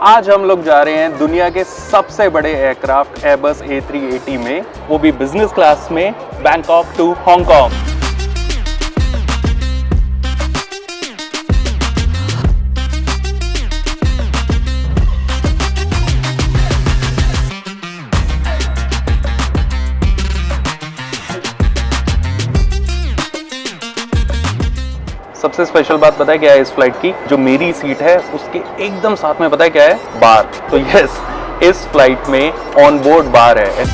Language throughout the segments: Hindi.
आज हम लोग जा रहे हैं दुनिया के सबसे बड़े एयरक्राफ्ट एयरबस A380 में, वो भी बिजनेस क्लास में, बैंकॉक टू हांगकांग। सबसे स्पेशल बात पता है क्या है इस फ्लाइट की? जो मेरी सीट है उसके एकदम साथ में पता है क्या है? बार। तो यस, इस फ्लाइट में ऑन बोर्ड बार है।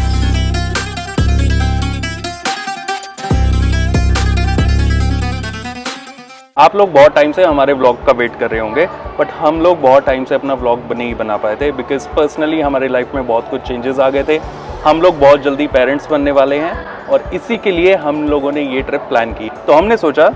आप लोग बहुत टाइम से हमारे व्लॉग का वेट कर रहे होंगे, बट हम लोग बहुत टाइम से अपना व्लॉग नहीं बना पाए थे बिकॉज पर्सनली हमारे लाइफ में बहुत कुछ चेंजेस आ गए थे। हम लोग बहुत जल्दी पेरेंट्स बनने वाले हैं और इसी के लिए हम लोगों ने ये ट्रिप प्लान की। तो हमने सोचा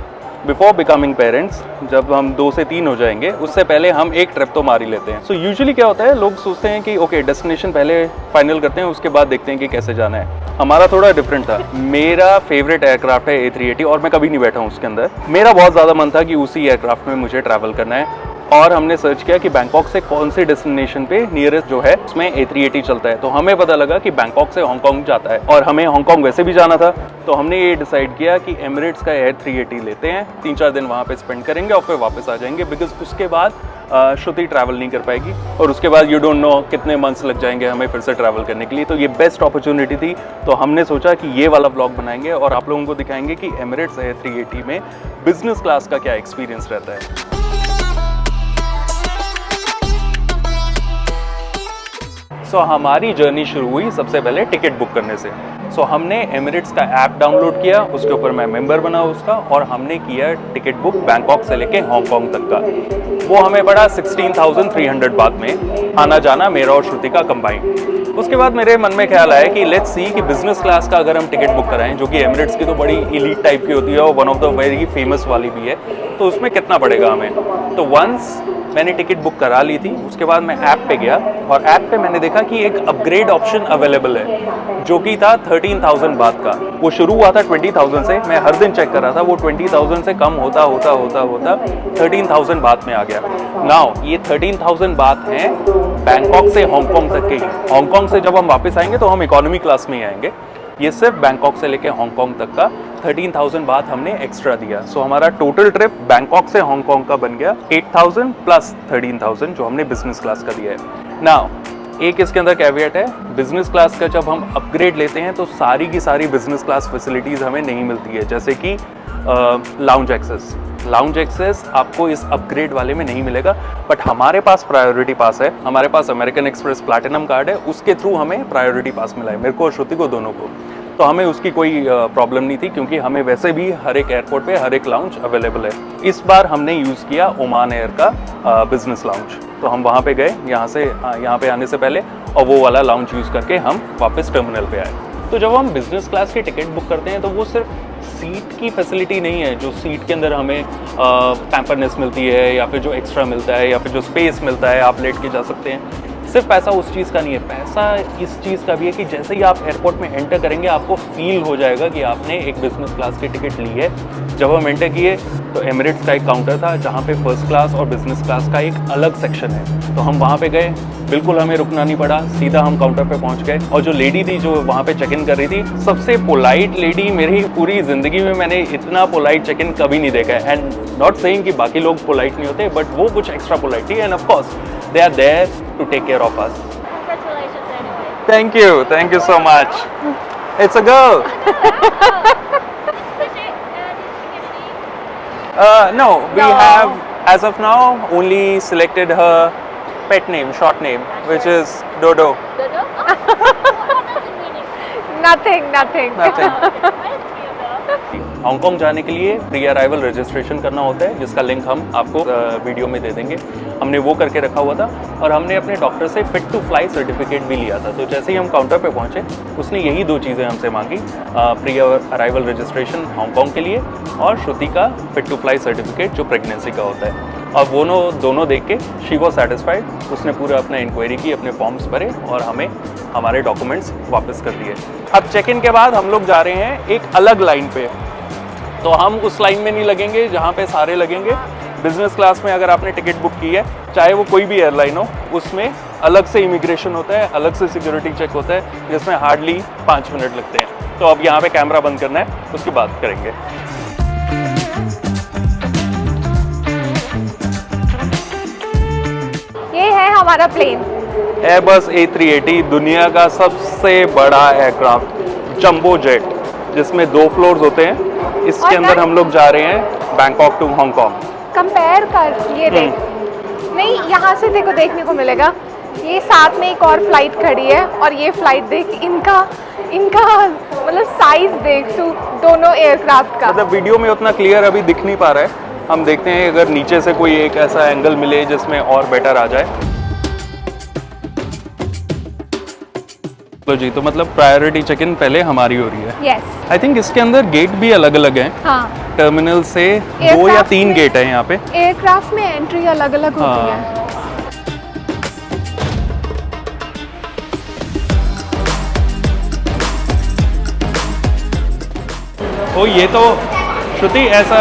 बिफोर बिकमिंग पेरेंट्स, जब हम 2 से 3 हो जाएंगे उससे पहले हम एक ट्रिप तो मार ही लेते हैं। सो यूजुअली क्या होता है, लोग सोचते हैं कि ओके डेस्टिनेशन पहले फाइनल करते हैं, उसके बाद देखते हैं कि कैसे जाना है। हमारा थोड़ा डिफरेंट था। मेरा फेवरेट एयरक्राफ्ट है A380 और मैं कभी नहीं बैठा हूँ उसके अंदर। मेरा बहुत ज़्यादा मन था कि उसी एयरक्राफ्ट में मुझे ट्रैवल करना है और हमने सर्च किया कि बैंकॉक से कौन से डेस्टिनेशन पे नियरेस्ट जो है उसमें A380 चलता है। तो हमें पता लगा कि बैंकॉक से हांगकांग जाता है और हमें हांगकांग वैसे भी जाना था। तो हमने ये डिसाइड किया कि एमिरेट्स का A380 लेते हैं, 3-4 दिन वहाँ पे स्पेंड करेंगे और फिर वापस आ जाएंगे बिकॉज उसके बाद श्रुति ट्रैवल नहीं कर पाएगी और उसके बाद यू डोंट नो कितने मंथ्स लग जाएंगे हमें फिर से ट्रैवल करने के लिए। तो ये बेस्ट अपॉर्चुनिटी थी। तो हमने सोचा कि ये वाला व्लॉग बनाएंगे और आप लोगों को दिखाएंगे कि एमिरेट्स A380 में बिजनेस क्लास का क्या एक्सपीरियंस रहता है। हमारी जर्नी शुरू हुई सबसे पहले टिकट बुक करने से। हमने एमिरेट्स का ऐप डाउनलोड किया, उसके ऊपर मैं मेंबर बना उसका और हमने किया टिकट बुक बैंकॉक से लेके हांगकांग तक का। वो हमें पड़ा 16,300 बात में, आना जाना मेरा और श्रुति का कंबाइंड। उसके बाद मेरे मन में ख्याल आया कि लेट्स सी कि बिजनेस क्लास का अगर हम टिकट बुक कराएं, जो कि एमिरेट्स की तो बड़ी इलीट टाइप की होती है और one of the very famous वाली भी है, तो उसमें कितना पड़ेगा हमें। तो वंस मैंने टिकट बुक करा ली थी, उसके बाद मैं ऐप पे गया और ऐप पे मैंने देखा कि एक अपग्रेड ऑप्शन अवेलेबल है जो कि था 13,000 बात का। वो शुरू हुआ था 20,000 से, मैं हर दिन चेक कर रहा था, वो 20,000 से कम होता 13,000 बात में आ गया। नाउ ये 13,000 बात है बैंकॉक से हांगकांग तक के ही। हांगकांग से जब हम वापस आएंगे तो हम इकोनॉमी क्लास में ही आएंगे। ये सिर्फ बैंकॉक से लेके हांगकांग तक का 13,000 बात हमने एक्स्ट्रा दिया। हमारा टोटल ट्रिप बैंकॉक से हांगकांग का बन गया 8,000 प्लस 13,000 जो हमने बिजनेस क्लास का दिया है। नाउ एक इसके अंदर कैविएट है, बिजनेस क्लास का जब हम अपग्रेड लेते हैं तो सारी की सारी बिजनेस क्लास फैसिलिटीज़ हमें नहीं मिलती है, जैसे कि लाउंज एक्सेस। लाउंज एक्सेस आपको इस अपग्रेड वाले में नहीं मिलेगा, बट हमारे पास प्रायोरिटी पास है। हमारे पास अमेरिकन एक्सप्रेस प्लैटिनम कार्ड है, उसके थ्रू हमें प्रायोरिटी पास मिला है, मेरे को और श्रुति को दोनों को। तो हमें उसकी कोई प्रॉब्लम नहीं थी क्योंकि हमें वैसे भी हर एक एयरपोर्ट पे हर एक लाउंज अवेलेबल है। इस बार हमने यूज़ किया ओमान एयर का बिजनेस लाउंज। तो हम वहाँ पे गए यहाँ पे आने से पहले और वो वाला लाउंज यूज़ करके हम वापस टर्मिनल पे आए। तो जब हम बिजनेस क्लास की टिकट बुक करते हैं तो वो सिर्फ सीट की फैसिलिटी नहीं है, जो सीट के अंदर हमें पैम्परनेस मिलती है या फिर जो एक्स्ट्रा मिलता है या फिर जो स्पेस मिलता है, आप लेट के जा सकते हैं। सिर्फ पैसा उस चीज़ का नहीं है, पैसा इस चीज़ का भी है कि जैसे ही आप एयरपोर्ट में एंटर करेंगे आपको फील हो जाएगा कि आपने एक बिजनेस क्लास की टिकट ली है। जब हम एंटर किए तो एमिरेट्स का एक काउंटर था जहाँ पे फर्स्ट क्लास और बिजनेस क्लास का एक अलग सेक्शन है। तो हम वहाँ पे गए, बिल्कुल हमें रुकना नहीं पड़ा, सीधा हम काउंटर पे पहुँच गए। और जो लेडी थी जो वहाँ पे चेक इन कर रही थी, सबसे पोलाइट लेडी मेरी पूरी ज़िंदगी में मैंने इतना पोलाइट चेक इन कभी नहीं देखा है। एंड नॉट सेइंग कि बाकी लोग पोलाइट नहीं होते, बट वो कुछ एक्स्ट्रा पोलाइट थी and of course they are there to take care of us. Thank you so much. It's a girl. No, we have as of now only selected her pet name, short name, which is Dodo. Dodo? What does it mean? Nothing. Hong Kong जाने के लिए प्री अराइवल रजिस्ट्रेशन करना होता है, जिसका लिंक हम आपको वीडियो में दे देंगे। हमने वो करके रखा हुआ था और हमने अपने डॉक्टर से फिट टू फ्लाई सर्टिफिकेट भी लिया था। तो जैसे ही हम काउंटर पे पहुंचे उसने यही 2 चीज़ें हमसे मांगी, प्री अराइवल रजिस्ट्रेशन हांगकांग के लिए और श्रुति का फिट टू फ्लाई सर्टिफिकेट जो प्रेगनेंसी का होता है। और वो दोनों देख के शी वॉज सेटिस्फाइड। उसने पूरा अपना इंक्वायरी की, अपने फॉर्म्स भरे और हमें हमारे डॉक्यूमेंट्स वापस कर दिए। अब चेक इन के बाद हम लोग जा रहे हैं एक अलग लाइन पे। तो हम उस लाइन में नहीं लगेंगे जहाँ पे सारे लगेंगे, बिजनेस क्लास में अगर आपने टिकट बुक की है, चाहे वो कोई भी एयरलाइन हो, उसमें अलग से इमिग्रेशन होता है, अलग से सिक्योरिटी चेक होता है, जिसमें हार्डली 5 मिनट लगते हैं। तो अब यहाँ पे कैमरा बंद करना है, उसकी बात करेंगे। ये है हमारा प्लेन। एयरबस A380 दुनिया का सबसे बड़ा एयरक्राफ्ट, जंबो जेट, जिसमें 2 फ्लोर्स होते हैं। इसके और अंदर हम लोग जा रहे हैं बैंकॉक टू हांगकांग। कंपेयर कर, ये देख, नहीं यहाँ से देखो, देखने को मिलेगा ये साथ में एक और फ्लाइट खड़ी है, और ये फ्लाइट देख, इनका मतलब साइज देख तू, दोनों एयरक्राफ्ट का। मतलब वीडियो में उतना क्लियर अभी दिख नहीं पा रहा है, हम देखते हैं अगर नीचे से कोई एक ऐसा एंगल मिले जिसमें और बेटर आ जाए। तो जी, तो मतलब प्रायोरिटी चेक इन पहले हमारी हो रही है। यस। आई थिंक इसके अंदर गेट भी अलग अलग हैं। हाँ, टर्मिनल से 2 या Aircraft 3 में- गेट हैं यहाँ पे। एयरक्राफ्ट में एंट्री अलग अलग होती हाँ। है। ओ ये तो श्रुति ऐसा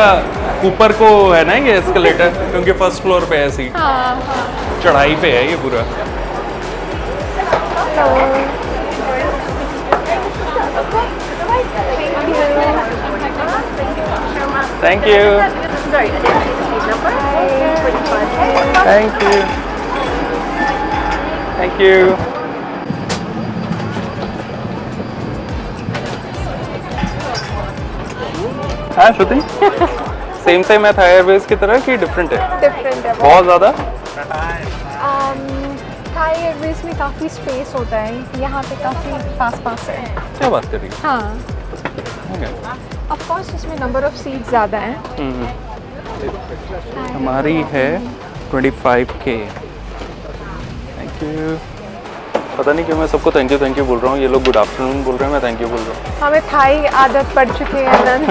ऊपर को है ना ये एस्केलेटर, क्योंकि फर्स्ट फ्लोर पे है सीट, हाँ हाँ। चढ़ाई पे है ये पूरा। Thank you thank you thank you. हाँ श्रुति, सेम है था एयरवेज की तरह कि डिफरेंट है? डिफरेंट है बहुत ज़्यादा। थाई एयरवेज में काफ़ी स्पेस होता है, यहाँ पे काफ़ी पास है। क्या बात कर रही है? हाँ, Okay. ऑफ कोर्स इसमें नंबर ऑफ सीट ज़्यादा हैं। हमारी है 25K। Thank you. पता नहीं क्यों मैं सबको थैंक यू बोल रहा हूँ, ये लोग गुड आफ्टरनून बोल रहे हैं, मैं थैंक यू बोल रहा हूँ। हमें थाई आदत पड़ चुकी है नन।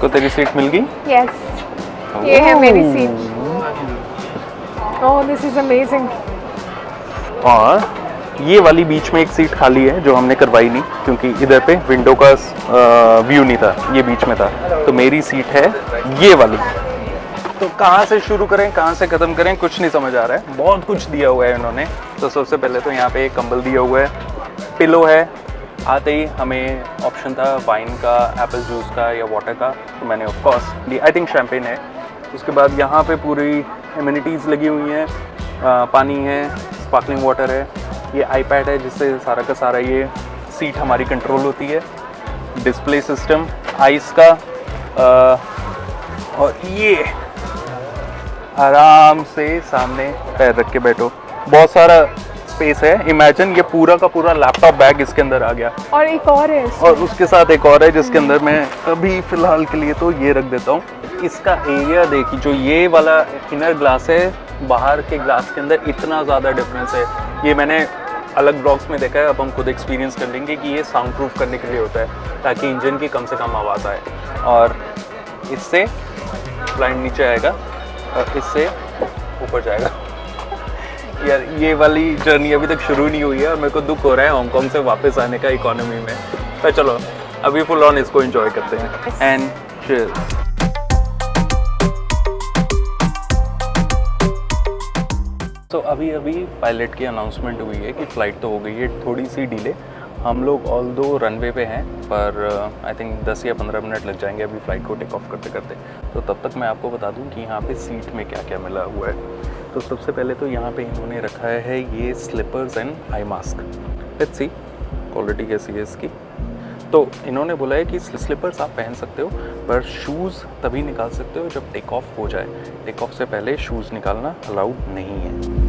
को तेरी सीट मिल गई? यस, ये है मेरी seat. Oh, this is amazing. और ये वाली बीच में एक सीट खाली है जो हमने करवाई नहीं, क्योंकि इधर पे विंडो का व्यू नहीं था, ये बीच में था। तो मेरी सीट है ये वाली। तो कहाँ से शुरू करें, कहाँ से ख़त्म करें, कुछ नहीं समझ आ रहा है। बहुत कुछ दिया हुआ है इन्होंने। तो सबसे पहले तो यहाँ पे एक कंबल दिया हुआ है, पिलो है। आते ही हमें ऑप्शन था वाइन का, एप्पल जूस का या वाटर का, तो मैंने ऑफ कोर्स ली, आई थिंक शैम्पेन है। उसके बाद यहाँ पे पूरी एमिनिटीज़ लगी हुई हैं, पानी है, स्पार्कलिंग वाटर है, ये आईपैड है जिससे सारा का सारा ये सीट हमारी कंट्रोल होती है, डिस्प्ले सिस्टम आइस का, और ये आराम से सामने पैर रख के बैठो, बहुत सारा स्पेस है। इमेजिन ये पूरा का पूरा लैपटॉप बैग इसके अंदर आ गया। और एक और है इसमें। और उसके साथ एक और है जिसके अंदर मैं अभी फ़िलहाल के लिए तो ये रख देता हूँ। इसका एरिया देखिए, जो ये वाला इनर ग्लास है, बाहर के ग्लास के अंदर इतना ज़्यादा डिफरेंस है। ये मैंने अलग ब्लॉग्स में देखा है, अब हम खुद एक्सपीरियंस कर लेंगे कि ये साउंड प्रूफ करने के लिए होता है, ताकि इंजन की कम से कम आवाज़ आए। और इससे ब्लाइंड नीचे आएगा और इससे ऊपर जाएगा। यार ये वाली जर्नी अभी तक शुरू नहीं हुई है और मेरे को दुख हो रहा है हांगकांग से वापस आने का इकोनॉमी में। पर चलो अभी फुल ऑन इसको एंजॉय करते हैं। And cheers. तो अभी पायलट की अनाउंसमेंट हुई है कि फ़्लाइट तो हो गई है, थोड़ी सी डिले। हम लोग ऑल दो रनवे पे हैं, पर आई थिंक 10 या 15 मिनट लग जाएंगे अभी फ़्लाइट को टेक ऑफ करते करते। तो तब तक मैं आपको बता दूं कि यहाँ पे सीट में क्या क्या मिला हुआ है। तो सबसे पहले तो यहाँ पे इन्होंने रखा है ये slippers and eye mask. Let's see quality कैसी है इसकी। तो इन्होंने बोला है कि स्लीपर्स आप पहन सकते हो, पर शूज़ तभी निकाल सकते हो जब टेक ऑफ हो जाए। टेक ऑफ से पहले शूज़ निकालना अलाउड नहीं है।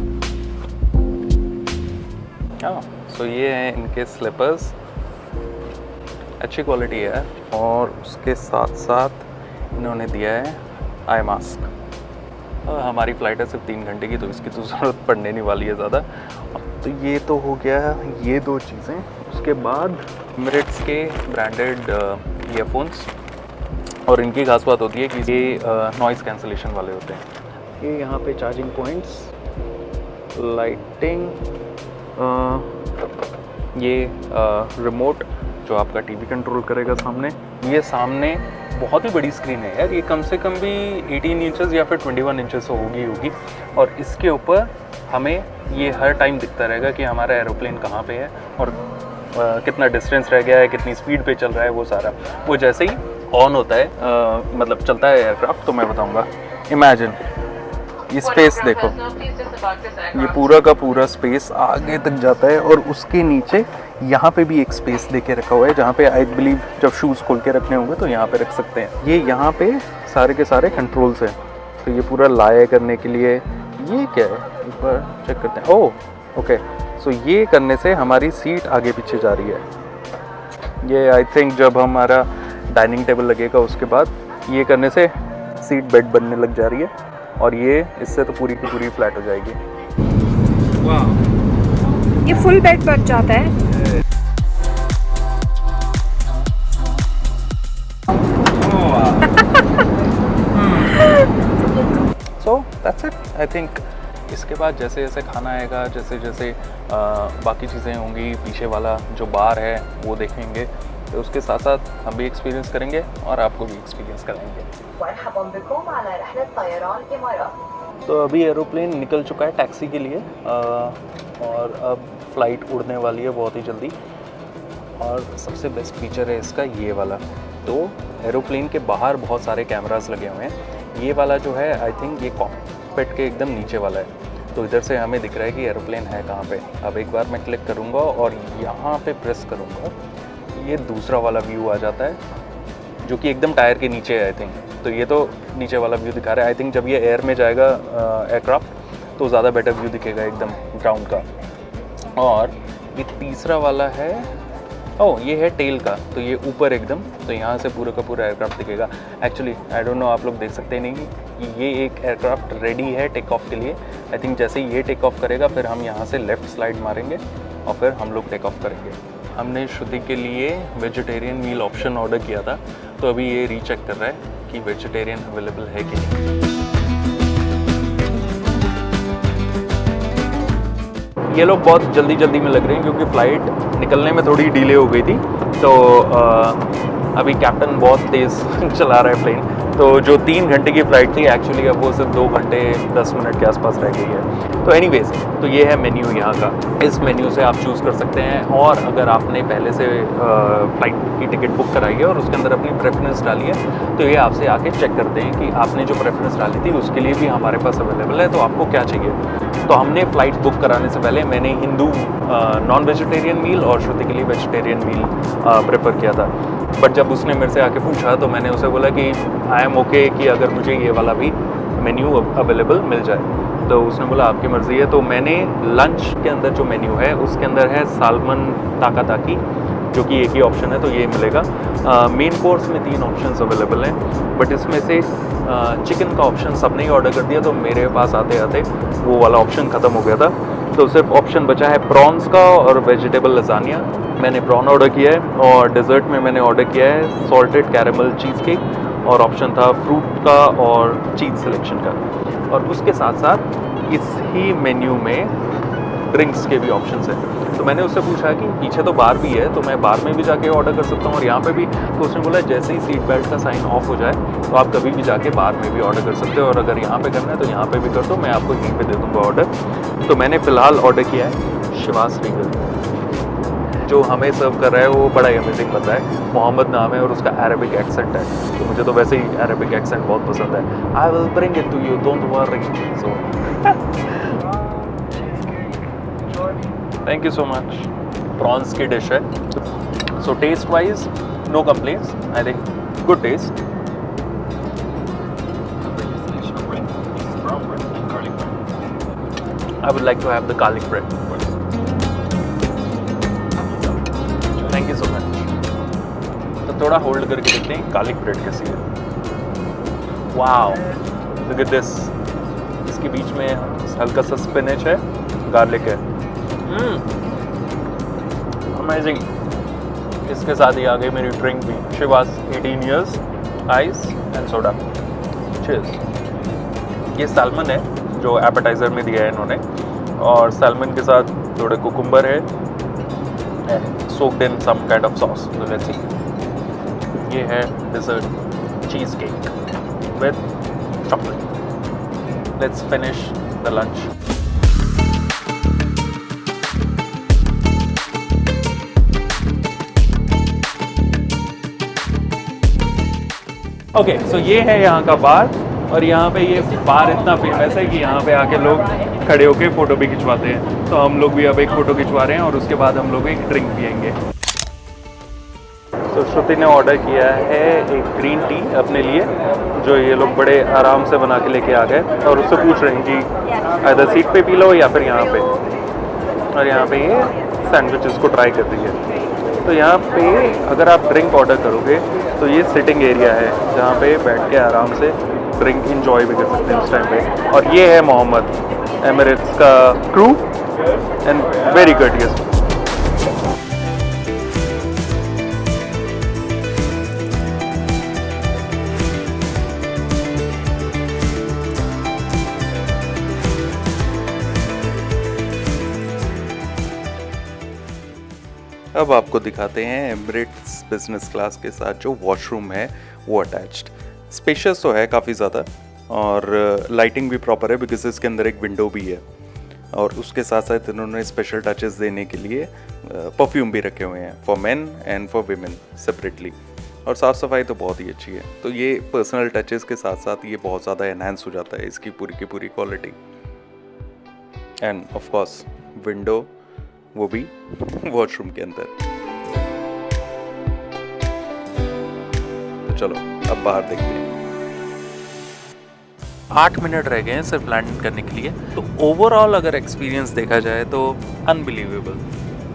हाँ, सो ये हैं इनके स्लीपर्स, अच्छी क्वालिटी है। और उसके साथ साथ इन्होंने दिया है आई मास्क। हमारी फ़्लाइट है सिर्फ 3 घंटे की, तो इसकी तो ज़रूरत पड़ने नहीं वाली है ज़्यादा। तो ये तो हो गया ये 2 चीज़ें। उसके बाद एमिरेट्स के ब्रांडेड ईयरफोन्स, और इनकी खास बात होती है कि ये नॉइज़ कैंसलेशन वाले होते हैं। ये यहाँ पे चार्जिंग पॉइंट्स, लाइटिंग, ये रिमोट जो आपका टीवी कंट्रोल करेगा सामने। ये सामने बहुत ही बड़ी स्क्रीन है यार, ये कम से कम भी 18 इंचेस या फिर 21 इंचेस होगी। और इसके ऊपर हमें ये हर टाइम दिखता रहेगा कि हमारा एरोप्लेन कहाँ पे है और कितना डिस्टेंस रह गया है, कितनी स्पीड पे चल रहा है, वो सारा। वो जैसे ही ऑन होता है मतलब चलता है एयरक्राफ्ट, तो मैं बताऊँगा। इमेजिन ये स्पेस देखो, ये पूरा का पूरा स्पेस आगे तक जाता है और उसके नीचे यहाँ पे भी एक स्पेस देके रखा हुआ है जहाँ पे आई बिलीव जब शूज़ खोल के रखने होंगे तो यहाँ पे रख सकते हैं। ये यहाँ पे सारे के सारे कंट्रोल्स हैं, तो ये पूरा लाया करने के लिए। ये क्या है, एक बार चेक करते हैं। ओह ओके, सो ये करने से हमारी सीट आगे पीछे जा रही है। ये आई थिंक जब हमारा डाइनिंग टेबल लगेगा उसके बाद ये करने से सीट बेड बनने लग जा रही है, और ये इससे तो पूरी की पूरी फ्लैट हो जाएगी। वाह, ये फुल बेड बन जाता है। So that's it I think. इसके बाद जैसे जैसे खाना आएगा, जैसे जैसे बाकी चीज़ें होंगी, पीछे वाला जो बार है वो देखेंगे, तो उसके साथ साथ हम भी एक्सपीरियंस करेंगे और आपको भी एक्सपीरियंस कराएंगे। तो अभी एरोप्लेन निकल चुका है टैक्सी के लिए और अब फ़्लाइट उड़ने वाली है बहुत ही जल्दी। और सबसे बेस्ट फीचर है इसका ये वाला, तो एरोप्लेन के बाहर बहुत सारे कैमरास लगे हुए हैं। ये वाला जो है आई थिंक ये कॉकपिट के एकदम नीचे वाला है, तो इधर से हमें दिख रहा है कि एरोप्लेन है कहाँ पे। अब एक बार मैं क्लिक करूँगा और यहाँ पे प्रेस करूँगा, ये दूसरा वाला व्यू आ जाता है जो कि एकदम टायर के नीचे है आई थिंक। तो ये तो नीचे वाला व्यू दिखा रहा है। आई थिंक जब ये एयर में जाएगा एयरक्राफ्ट तो ज़्यादा बेटर व्यू दिखेगा एकदम ग्राउंड का। और ये तीसरा वाला है, ओह ये है टेल का, तो ये ऊपर एकदम, तो यहाँ से पूरा का पूरा एयरक्राफ्ट दिखेगा। एक्चुअली आई डोंट नो, आप लोग देख सकते नहीं कि ये एक एयरक्राफ्ट रेडी है टेक ऑफ के लिए। आई थिंक जैसे ही ये टेक ऑफ करेगा फिर हम यहाँ से लेफ़्ट स्लाइड मारेंगे और फिर हम लोग टेक ऑफ करेंगे। हमने श्रुति के लिए वेजिटेरियन मील ऑप्शन ऑर्डर किया था, तो अभी ये रीचेक कर रहा है कि वेजिटेरियन अवेलेबल है कि नहीं। ये लोग बहुत जल्दी जल्दी में लग रहे हैं क्योंकि फ़्लाइट निकलने में थोड़ी डिले हो गई थी, तो अभी कैप्टन बहुत तेज़ चला रहा है प्लेन। तो जो 3 घंटे की फ़्लाइट थी एक्चुअली अब वो सिर्फ 2 घंटे 10 मिनट के आसपास रह गई है। तो एनीवेज़, तो ये है मेन्यू यहाँ का। इस मेन्यू से आप चूज़ कर सकते हैं, और अगर आपने पहले से फ़्लाइट की टिकट बुक कराई है और उसके अंदर अपनी प्रेफरेंस डाली है, तो ये आपसे आके चेक करते हैं कि आपने जो प्रेफरेंस डाली थी उसके लिए भी हमारे पास अवेलेबल है, तो आपको क्या चाहिए। तो हमने फ़्लाइट बुक कराने से पहले मैंने हिंदू नॉन वेजिटेरियन मील और श्रुति के लिए वेजिटेरियन मील प्रेफर किया था। बट जब उसने मेरे से आके पूछा तो मैंने उसे बोला कि आई एम ओके कि अगर मुझे ये वाला भी मेन्यू अवेलेबल मिल जाए। तो उसने बोला आपकी मर्ज़ी है। तो मैंने लंच के अंदर जो मेन्यू है उसके अंदर है सालमन ताकाताकी, जो कि एक ही ऑप्शन है, तो ये मिलेगा। मेन कोर्स में 3 ऑप्शंस अवेलेबल हैं, बट इसमें से चिकन का ऑप्शन सबने ही ऑर्डर कर दिया, तो मेरे पास आते आते वो वाला ऑप्शन ख़त्म हो गया था। तो सिर्फ ऑप्शन बचा है प्रॉन्स का और वेजिटेबल लजानिया। मैंने प्रॉन ऑर्डर किया है, और डेज़र्ट में मैंने ऑर्डर किया है सॉल्टेड कैरेमल चीज़ केक, और ऑप्शन था फ्रूट का और चीज़ सिलेक्शन का। और उसके साथ साथ इस ही मेन्यू में ड्रिंक्स के भी ऑप्शंस हैं। तो मैंने उससे पूछा कि पीछे तो बार भी है, तो मैं बार में भी जाके ऑर्डर कर सकता हूँ और यहाँ पे भी। तो उसने बोला जैसे ही सीट बेल्ट का साइन ऑफ हो जाए तो आप कभी भी जाके बार में भी ऑर्डर कर सकते हो, और अगर यहाँ पे करना है तो यहाँ पे भी कर दो, मैं आपको यहीं पे दे दूँगा ऑर्डर। तो मैंने फ़िलहाल ऑर्डर किया है शिवास रीगल। जो हमें सर्व कर रहा है वो बड़ा ही अमेजिंग बंदा है, मोहम्मद नाम है, और उसका अरबिक एक्सेंट है, तो मुझे तो वैसे ही अरबिक एक्सेंट बहुत पसंद है। I will bring it to you, don't worry. So thank you so much. Prawns की डिश है, so taste wise no complaints, I think good taste. I would like to have the garlic bread. Thank you so much. तो थोड़ा होल्ड करके देखते हैं garlic bread कैसी है। Wow, look at this. इसके बीच में हल्का सा स्पिनच है, गार्लिक है। Amazing. इसके साथ ही आ गई मेरी ड्रिंक भी, Shivas 18 years, ice and soda. Cheers. ये सैल्मन है जो एपेटाइज़र में दिया है इन्होंने, और सैल्मन के साथ थोड़े कुकुम्बर है, soaked in some kind of sauce. So let's see. ये है dessert. cheese cake with chocolate. Let's finish the lunch. Okay so ये है यहाँ का बार, और यहाँ पे ये बार इतना फेमस है कि यहाँ पे आके लोग खड़े होके फ़ोटो भी खिंचवाते हैं। तो हम लोग भी अब एक फ़ोटो खिंचवा रहे हैं और उसके बाद हम लोग एक ड्रिंक पियेंगे। तो श्रुति ने ऑर्डर किया है एक ग्रीन टी अपने लिए, जो ये लोग बड़े आराम से बना के लेके आ गए, और उससे पूछ रहे हैं कि इधर सीट पे पी लो या फिर यहाँ पे। और यहाँ पे ये सैंडविचेस को ट्राई कर रही है। तो यहाँ पे अगर आप ड्रिंक ऑर्डर करोगे तो ये सिटिंग एरिया है जहाँ पे बैठ के आराम से ड्रिंक इंजॉय भी कर सकते हैं उस टाइम पे। और ये है मोहम्मद, एमिरेट्स का क्रू, एंड वेरी कर्टियस। अब आपको दिखाते हैं एमिरेट्स बिजनेस क्लास के साथ जो वॉशरूम है वो अटैच्ड। स्पेशियस तो है काफ़ी ज़्यादा, और लाइटिंग भी प्रॉपर है बिकॉज इसके अंदर एक विंडो भी है। और उसके साथ साथ इन्होंने स्पेशल टचेस देने के लिए परफ्यूम भी रखे हुए हैं for main and for women separately. और साफ़ सफाई तो बहुत ही अच्छी है। तो ये पर्सनल टचेस के साथ साथ ये बहुत ज़्यादा एनहांस हो जाता है इसकी पूरी की पूरी quality. And of course window, वो भी वॉशरूम के अंदर। तो चलो अब बाहर देखते हैं। 8 मिनट रह गए हैं सिर्फ लैंड करने के लिए। तो ओवरऑल अगर एक्सपीरियंस देखा जाए तो अनबिलीवेबल,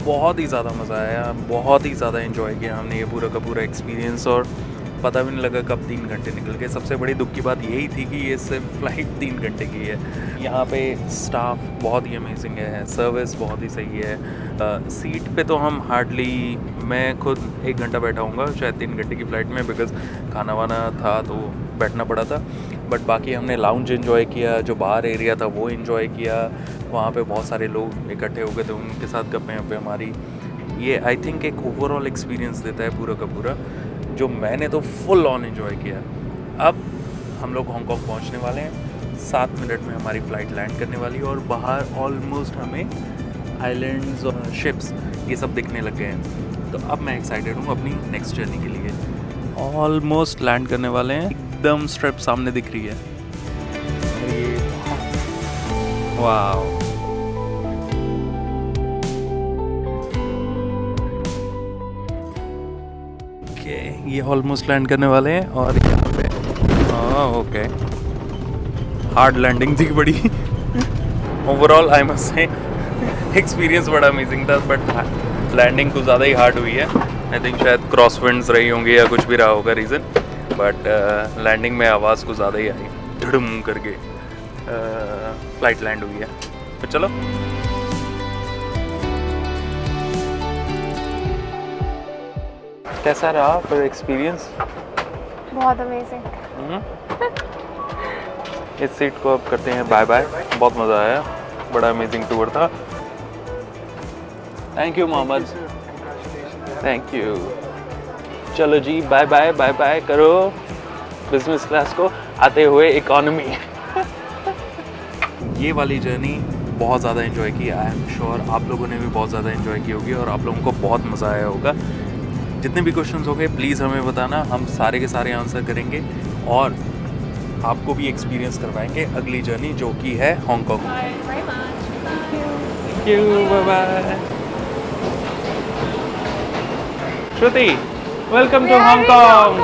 बहुत ही ज़्यादा मज़ा आया, बहुत ही ज़्यादा एंजॉय किया हमने ये पूरा का पूरा एक्सपीरियंस, और पता भी नहीं लगा कब 3 घंटे निकल गए। सबसे बड़ी दुख की बात यही थी कि ये सिर्फ फ्लाइट 3 घंटे की है। यहाँ पे स्टाफ बहुत ही अमेजिंग है, सर्विस बहुत ही सही है। सीट पे तो हम हार्डली, मैं खुद 1 घंटा बैठा हूँगा शायद 3 घंटे की फ़्लाइट में, बिकॉज़ खाना वाना था तो बैठना पड़ा था। बट बाकी हमने लाउंज एंजॉय किया, जो बाहर एरिया था वो एंजॉय किया। वहाँ पे बहुत सारे लोग इकट्ठे हो गए थे, उनके साथ गप्पे वप्पे हमारी। ये आई थिंक एक ओवरऑल एक्सपीरियंस देता है पूरा का पूरा, जो मैंने तो फुल ऑन एंजॉय किया। अब हम लोग हांगकांग पहुंचने वाले हैं, 7 मिनट में हमारी फ़्लाइट लैंड करने वाली है, और बाहर ऑलमोस्ट हमें आइलैंड्स और शिप्स ये सब दिखने लग गए हैं। तो अब मैं एक्साइटेड हूँ अपनी नेक्स्ट जर्नी के लिए। ऑलमोस्ट लैंड करने वाले हैं, एकदम स्ट्रिप सामने दिख रही है। वाओ, ये ऑलमोस्ट लैंड करने वाले हैं, और यहाँ पे ओके हार्ड लैंडिंग थी बड़ी। Overall I must say experience बड़ा अमेजिंग था, बट लैंडिंग कुछ ज़्यादा ही हार्ड हुई है। आई थिंक शायद क्रॉस विंड्स रही होंगी या कुछ भी रहा होगा रीज़न, बट लैंडिंग में आवाज़ कुछ ज़्यादा ही आई, धड़म करके फ्लाइट लैंड हुई है। तो चलो कैसा रहा फिर एक्सपीरियंस? बहुत अमेजिंग। इस सीट को अब करते हैं बाय बाय। बहुत मज़ा आया, बड़ा अमेजिंग टूर था। Thank you Mohammed, thank you. चलो जी बाय बाय, बाय बाय करो बिजनेस क्लास को, आते हुए इकोनॉमी। ये वाली जर्नी बहुत ज़्यादा एंजॉय की, आई एम श्योर आप लोगों ने भी बहुत ज़्यादा एंजॉय की होगी, और आप लोगों को बहुत मज़ा आया होगा। जितने भी क्वेश्चंस हो गए प्लीज़ हमें बताना, हम सारे के सारे आंसर करेंगे, और आपको भी एक्सपीरियंस करवाएंगे अगली जर्नी जो कि है Hong Kong. Thank you, bye bye. Shruti, welcome to Hong Kong.